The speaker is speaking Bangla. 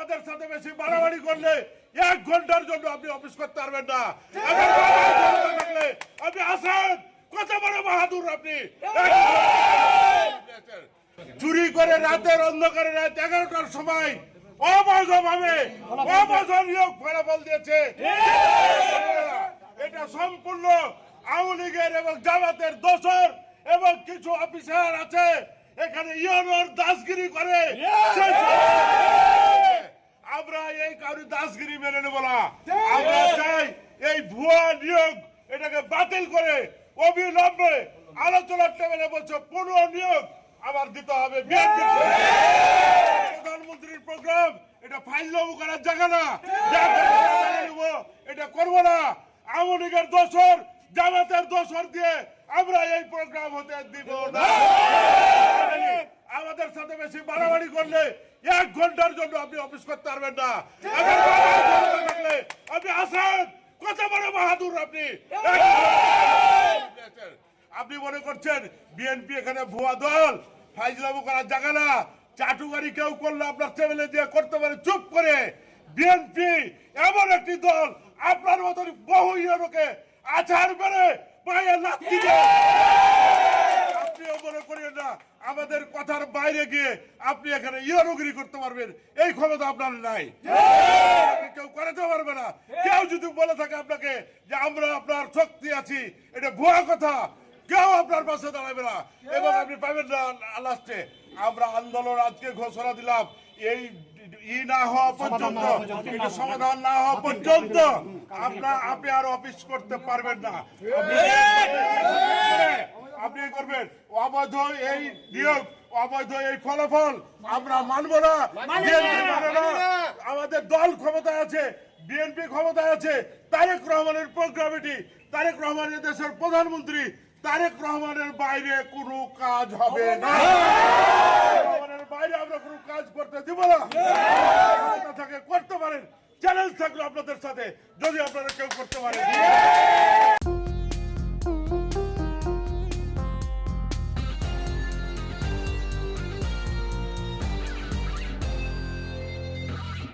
আমাদের সাথে বেশি বাড়াবাড়ি করলে 1 ঘন্টার জন্য আপনি অফিস করতে পারবেন না। থাকলে আপনি আসেন, কত বড় বাহাদুর আপনি। চুরি করে রাতের অন্ধকারে রাত 11টার সময় অবৈধভাবে অবৈধ নিয়োগ ফলাফল দিয়েছে। এটা সম্পূর্ণ আওয়ামী লীগের এবং জামাতের দোসর এবং কিছু অফিসার আছে এখানে ইউনোর দাসগিরি করে। আমরা এই কারো দাসগিরি মেনে নেব না। আমরা চাই এই ভুয়া নিয়োগ এটাকে বাতিল করে অবিলম্বে আলোচনার টেবিলে বলছে পুনঃ নিয়োগ আবার দিতে হবে। প্রধানমন্ত্রীর প্রোগ্রাম এটা ফাইল লবু করার জায়গা না, এটা করবো না। আওয়ামী লীগের দোসর জামাতের দোসর দিয়ে আমরা এই প্রোগ্রাম হতে দিব না। আমাদের সাথে বেশি বাড়াবাড়ি করলে 1 ঘন্টার জন্য আপনি অফিস করতে পারবেন না। থাকলে আপনি আসেন, কত বড় বাহাদুর আপনি। আপনি মনে করছেন বিএনপি এখানে ভুয়া দল, ফাইজলামো করার জায়গা না। চাটুকারি কেউ করলে আপনার টেবিলে দিয়ে করতে পারে চুপ করে। বিএনপি এমন একটি দল আপনার মতন বহু ইউরোকে আছাড় মেরে পায়ে লাথি দেয়। আপনিও মনে করেন না আমাদের কথার বাইরে গিয়ে আপনি এখানে ইউরোগিরি করতে পারবেন, এই ক্ষমতা আপনার নাই। কেউ করাতে পারবে না। কেউ যদি বলে থাকে আপনাকে যে আমরা আপনার শক্তি আছি, এটা ভুয়া কথা। কেউ আপনার পাশে দাঁড়াবে না এবং আপনি পাবেন না। লাস্টে আমরা আন্দোলন আজকে ঘোষণা দিলাম, এই না হওয়া পর্যন্ত, সমাধান না হওয়া পর্যন্ত আপনি আর অফিস করতে পারবেন না। আপনি করবেন অবৈধ এই নিয়োগ, অবৈধ এই ফলাফল আমরা মানব না। আমাদের দল ক্ষমতায় আছে, বিএনপি ক্ষমতায় আছে। তারেক রহমানের প্রোগ্রাম এটি। তারেক রহমান দেশের প্রধানমন্ত্রী। তারেক রহমানের বাইরে কোনো কাজ হবে না। রহমানের বাইরে আমরা কোনো কাজ করতে দিব না। করতে পারেন, চ্যালেঞ্জ থাকলো আপনাদের সাথে।